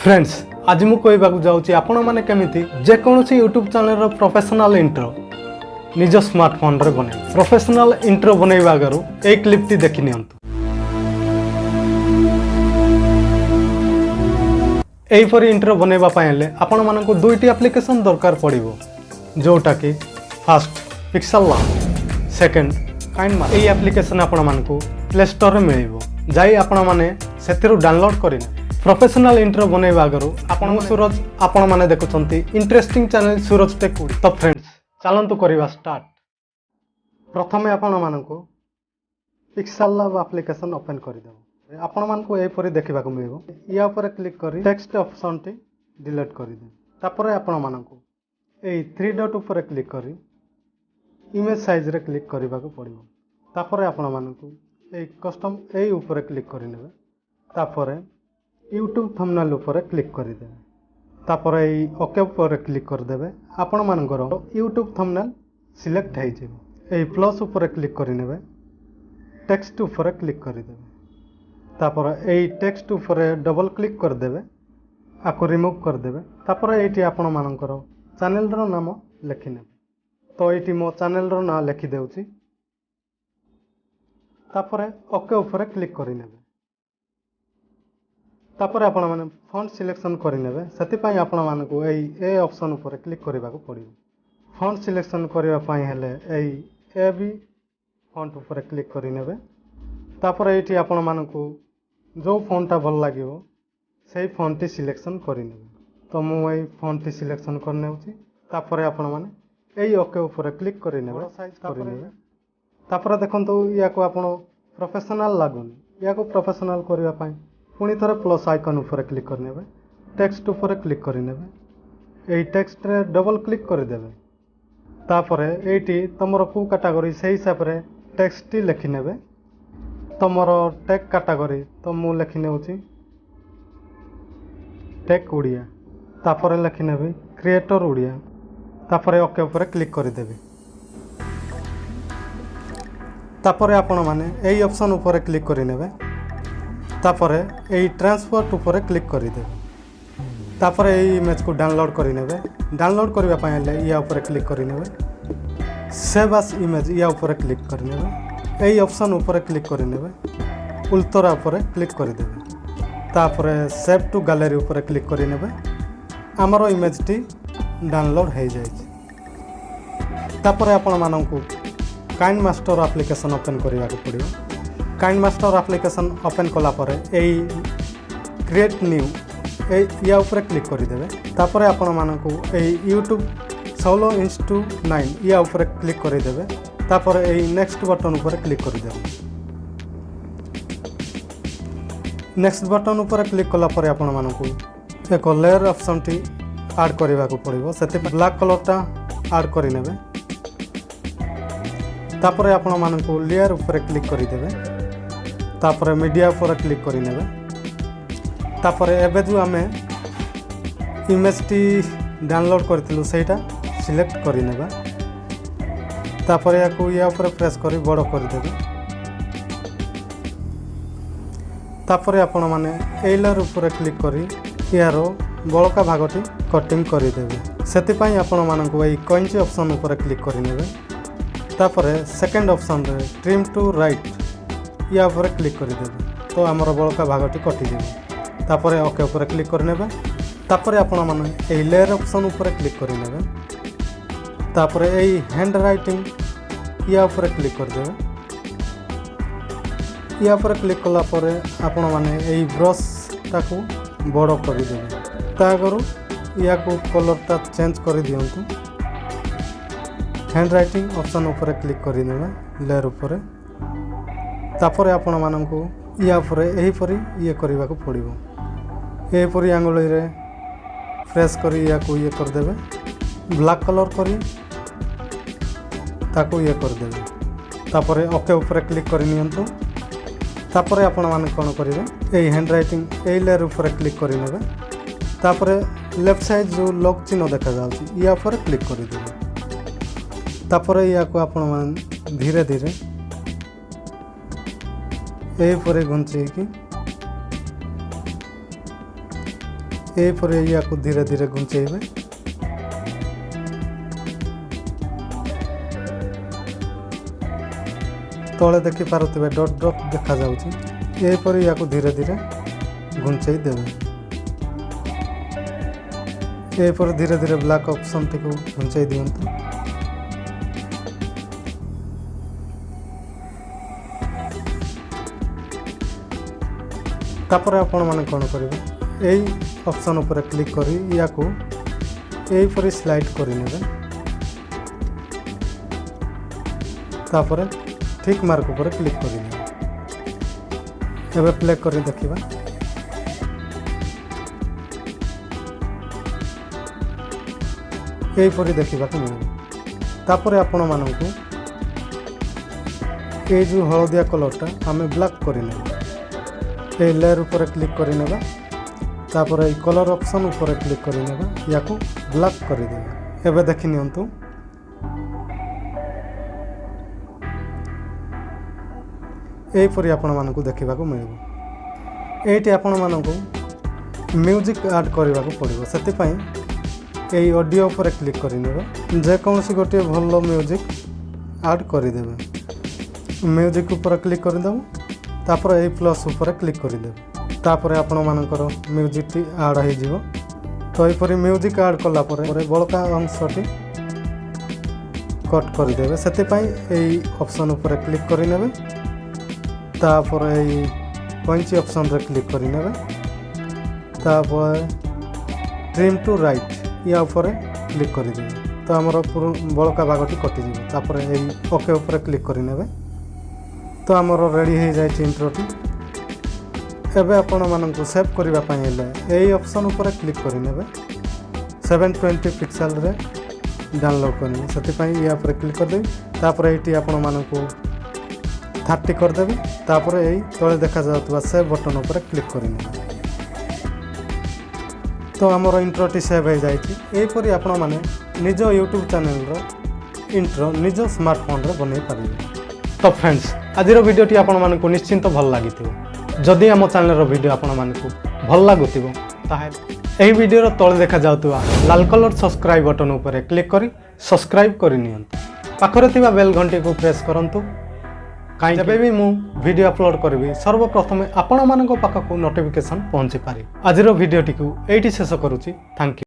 Friends आज मु कहवाक जाऊँगी आपण मैंने केमिति जेकोसी यूट्यूब चैनल प्रोफेशनल इंट्रो निज स्मार्टफोन रे बने प्रोफेशनल इंट्रो बनैबा आगरू एक क्लिप टी देखि नियंतु। एहीपरि इंट्रो बनैबा पाइले आपण माननको दुईटी एप्लिकेशन दरकार पड़िबो जोटा कि फर्स्ट पिक्सेल लैब सेकंड काइंडमा। एही एप्लिकेशन आपण माननको प्ले स्टोर रे मिलिबो जाई आपण माने सेथिरु डाउनलोड करिने प्रोफेशनल इंट्रो बनैबा आगरू आपण सूरज आपण माने देखुछंती इंटरेस्टिंग चैनल सूरज टेक। तो फ्रेंड्स चलंतु करिवा स्टार्ट। प्रथमे आपण माननको पिक्सेल लैब एप्लिकेशन ओपन करि देबो। आपण माननको एहीपरि देखिबाकू मिलिबो या ऊपर क्लिक करी टेक्स्ट ऑप्शन टी डिलीट करि दे। तापर आपण माननको एही थ्री डॉट ऊपर क्लिक करी इमेज साइज रे क्लिक करिबाकू पड़िबो। तापर आपण माननको एही कस्टम एही ऊपर क्लिक करि नेबे। तापर YouTube थंबनेल ऊपर क्लिक कर दे। तापर एही ओके ऊपर क्लिक कर देबे। आपण मानकर YouTube थंबनेल सिलेक्ट हो जाए। एही प्लस ऊपर क्लिक कर नेबे टेक्स्ट ऊपर क्लिक कर देबे। तापर एही टेक्स्ट ऊपर डबल क्लिक कर देबे आको रिमूव कर देबे। तापर एठी आपण मानकर चैनल रो नाम लिखि नेबे। तो एठी मो चैनल रो नाम लिखि देउची। तापर ओके ऊपर क्लिक कर नेबे। तापर आपण माने फॉन्ट सिलेक्शन कर नेबे। सेति पई आपण मानकू एही ए ऑप्शन ऊपर क्लिक करबाकू पड़िबो। फॉन्ट सिलेक्शन करबा पई हेले एही ए बी फॉन्ट ऊपर क्लिक कर नेबे। तापर एठी आपण मानकू जो फॉन्टटा भल लागिवो सेही फॉन्ट टी सिलेक्शन कर नेबे। तो मु एही फॉन्ट टी सिलेक्शन कर नेउची। तापर आपण माने एही ओके ऊपर क्लिक कर नेबे साइज कर नेबे। तापर देखंतु याको आपण प्रोफेशनल लागुनी याको प्रोफेशनल करबा पई पुणी थोड़े प्लस आइकन ऊपर क्लिक कर नेबे टेक्स्ट ऊपर क्लिक कर नेबे। एही टेक्स्ट रे डबल क्लिक कर देबे। तापर एठी तमरो को कैटेगरी से हिसाब रे टेक्स्ट टी लिखि नेबे। तमरो टेक कैटेगरी तो मु लिखि नेउची टेक ओडिया। तापर लिखि नेबे क्रिएटर ओडिया। तापर ओके ऊपर क्लिक कर देबे। तापर आपण माने एही ऑप्शन ऊपर क्लिक कर नेबे। तापर एही ट्रांसपोर्ट ऊपर क्लिक कर देबे। तापर एही इमेज को डाउनलोड कर नेबे। डाउनलोड करबा पय ले या ऊपर क्लिक कर नेबे सेव एज इमेज या ऊपर क्लिक कर नेबे। एही ऑप्शन ऊपर क्लिक कर नेबे उल्तरा ऊपर क्लिक कर देबे। तापर सेव टू गैलरी ऊपर क्लिक कर नेबे। हमरो इमेज टी डाउनलोड हो जाय। तापर आपण माननकू काइंड मास्टर एप्लिकेशन ओपन करबा को पड़िबो। काइंड मास्टर एप्लिकेशन ओपन कला पर एही क्रिएट न्यू या ऊपर क्लिक कर देबे। तापर आपण मानकू एही YouTube 16:9 या ऊपर क्लिक कर देबे। तापर एही नेक्स्ट बटन ऊपर क्लिक कर देबे। नेक्स्ट बटन ऊपर क्लिक कला पर आपण मानकू एक लेयर ऑप्शन टी ऐड करबा को पड़िबो। सेते ब्लैक कलरटा ऐड कर नेबे। तापर आपण मानकू लेयर ऊपर क्लिक कर देबे। तापर मीडिया ऊपर क्लिक कर नेबे। तापर एबे जो आमे इमेज टी डाउनलोड करथिलु सेटा सिलेक्ट कर नेबा। तापर याको या ऊपर प्रेस करी बड़ कर देबे। तापर आपण माने एलर ऊपर क्लिक करी यारो बळका भागटी कटिंग कर देबे। सेति पई आपण माननको एई कॉइंच ऑप्शन ऊपर क्लिक कर नेबे। तापर सेकंड ऑप्शन रे ट्रिम टू राइट या ऊपर क्लिक कर देबे। तो हमर बळका भागटी कटि जेबे। तापर ओके ऊपर क्लिक कर नेबे। तापर आपण माने एही लेयर ऑप्शन ऊपर क्लिक कर नेबे। तापर एही हैंड राइटिंग या ऊपर क्लिक कर देबे। या ऊपर क्लिक कला पर आपण माने एही ब्रश ताकू बड़ कर देबे। ता करू या को कलर ता चेंज कर दियंतु। हैंड राइटिंग ऑप्शन ऊपर क्लिक कर नेबे लेयर ऊपर। तापर आपण माननको या ऊपर एही परी ये करबा को पड़िबो। एही परी आंगुली रे प्रेस करी या को ये कर देबे। ब्लैक कलर करी ताको ये कर देबे। तापर ओके ऊपर क्लिक कर नियंतु। तापर आपण मान कोन करिवे एही हैंड राइटिंग एही लेयर ऊपर क्लिक कर नेबे। तापर लेफ्ट साइड जो लॉक चिन्ह देखा जाउची या ऊपर क्लिक कर देबे। तापर या को आपण मान धीरे धीरे एही परे घुंची कि ଏହିପରି ୟାକୁ ଧୀରେ ଧୀରେ ଘୁଞ୍ଚେଇବେ। ତଳେ ଦେଖିପାରୁଥିବେ ଡଟ୍ ଡଟ୍ ଦେଖାଯାଉଛି। ଏହିପରି ୟାକୁ ଧୀରେ ଧୀରେ ଘୁଞ୍ଚେଇ ଦେବେ। ଏହିପରି ଧୀରେ ଧୀରେ ବ୍ଲାକ୍ ଅପସନ୍ଟିକୁ ଘୁଞ୍ଚେଇ ଦିଅନ୍ତୁ। ତାପରେ ଆପଣମାନେ କ'ଣ କରିବେ, ଏଇ ଅପସନ୍ ଉପରେ କ୍ଲିକ୍ କରି ୟାକୁ ଏହିପରି ସ୍ଲାଇଡ୍ କରିନେବେ। ତାପରେ ଠିକ୍ ମାର୍କ ଉପରେ କ୍ଲିକ୍ କରିନେବେ। ଏବେ ପ୍ଲେ କରି ଦେଖିବା। ଏହିପରି ଦେଖିବାକୁ ମିଳିବ। ତାପରେ ଆପଣମାନଙ୍କୁ ଏଇ ଯେଉଁ ହଳଦିଆ କଲର୍ଟା ଆମେ ବ୍ଲାକ୍ କରିନେବା। এই লেয়ার উপরে ক্লিক করে নেবা। তারপরে এই কলর অপশন উপরে ক্লিক করে নেবা। ইয়াকু ব্ল্যাক করে দেবা। এবে দেখি নিয়ন্তু এইপরি ଆପଣମାନଙ୍କୁ ଦେଖିବାକୁ ମିଳିବ। ଏଇଠି ଆପଣମାନଙ୍କୁ ମ୍ୟୁଜିକ୍ ଆଡ୍ କରିବାକୁ ପଡ଼ିବ। ସେଥିପାଇଁ এই ଅଡ଼ିଓ ଉପରେ କ୍ଲିକ୍ କରିନେବେ। ଯେକୌଣସି ଗୋଟିଏ ଭଲ ମ୍ୟୁଜିକ୍ ଆଡ୍ କରିଦେବେ। ମ୍ୟୁଜିକ୍ ଉପରେ କ୍ଲିକ୍ କରିଦେବୁ। ତାପରେ এই ପ୍ଲସ୍ ଉପରେ କ୍ଲିକ୍ କରିଦେବେ। ତାପରେ ଆପଣମାନଙ୍କର ମ୍ୟୁଜିକ୍ଟି ଆଡ୍ ହେଇଯିବ। ତ ଏହିପରି ମ୍ୟୁଜିକ୍ ଆଡ୍ କଲା ପରେ ବଳକା ଅଂଶଟି କଟ୍ କରିଦେବେ। ସେଥିପାଇଁ এই ଅପସନ୍ ଉପରେ କ୍ଲିକ୍ କରିନେବେ। ତାପରେ এই କଇଁଚି ଅପସନ୍ରେ କ୍ଲିକ୍ କରିନେବେ। ତାପରେ ଟ୍ରିମ୍ ଟୁ ରାଇଟ୍ ୟା ଉପରେ କ୍ଲିକ୍ କରିଦେବେ। ତ ଆମର ବଳକା ଭାଗଟି କଟିଯିବ। ତାପରେ এই ଓକେ ଉପରେ କ୍ଲିକ୍ କରିନେବେ। ତ ଆମର ରେଡ଼ି ହେଇଯାଇଛି ଇଣ୍ଟ୍ରୋଟି। ଏବେ ଆପଣମାନଙ୍କୁ ସେଭ୍ କରିବା ପାଇଁ ହେଲେ এই ଅପସନ୍ ଉପରେ କ୍ଲିକ୍ କରିନେବେ। 720 ପିକ୍ସେଲ୍ରେ ଡାଉନଲୋଡ଼୍ କରିନେବେ। ସେଥିପାଇଁ ୟା ଉପରେ କ୍ଲିକ୍ କରିଦେବେ। ତାପରେ ଏଇଠି ଆପଣମାନଙ୍କୁ 30 କରିଦେବେ। ତାପରେ এই ତଳେ ଦେଖାଯାଉଥିବା ସେଭ୍ ବଟନ୍ ଉପରେ କ୍ଲିକ୍ କରିନେବେ। ତ ଆମର ଇଣ୍ଟ୍ରୋଟି ସେଭ୍ ହେଇଯାଇଛି। ଏହିପରି ଆପଣମାନେ ନିଜ ୟୁଟ୍ୟୁବ୍ ଚ୍ୟାନେଲ୍ର ଇଣ୍ଟ୍ରୋ ନିଜ ସ୍ମାର୍ଟଫୋନ୍ରେ ବନେଇ ପାରିବେ। ତ ଫ୍ରେଣ୍ଡସ୍, ଆଜିର ଭିଡ଼ିଓଟି ଆପଣମାନଙ୍କୁ ନିଶ୍ଚିନ୍ତ ଭଲ ଲାଗିଥିବ। ଯଦି ଆମ ଚ୍ୟାନେଲର ଭିଡ଼ିଓ ଆପଣମାନଙ୍କୁ ଭଲ ଲାଗୁଥିବ ତାହେଲେ ଏହି ଭିଡ଼ିଓର ତଳେ ଦେଖାଯାଉଥିବା ଲାଲ କଲର୍ ସବସ୍କ୍ରାଇବ୍ ବଟନ୍ ଉପରେ କ୍ଲିକ୍ କରି ସବସ୍କ୍ରାଇବ୍ କରିନିଅନ୍ତୁ। ପାଖରେ ଥିବା ବେଲ୍ ଘଣ୍ଟିକୁ ପ୍ରେସ୍ କରନ୍ତୁ। କାହିଁକି ଯେବେ ବି ମୁଁ ଭିଡ଼ିଓ ଅପଲୋଡ଼ କରିବି ସର୍ବପ୍ରଥମେ ଆପଣମାନଙ୍କ ପାଖକୁ ନୋଟିଫିକେସନ୍ ପହଞ୍ଚିପାରେ। ଆଜିର ଭିଡ଼ିଓଟିକୁ ଏଇଠି ଶେଷ କରୁଛି। Thank you.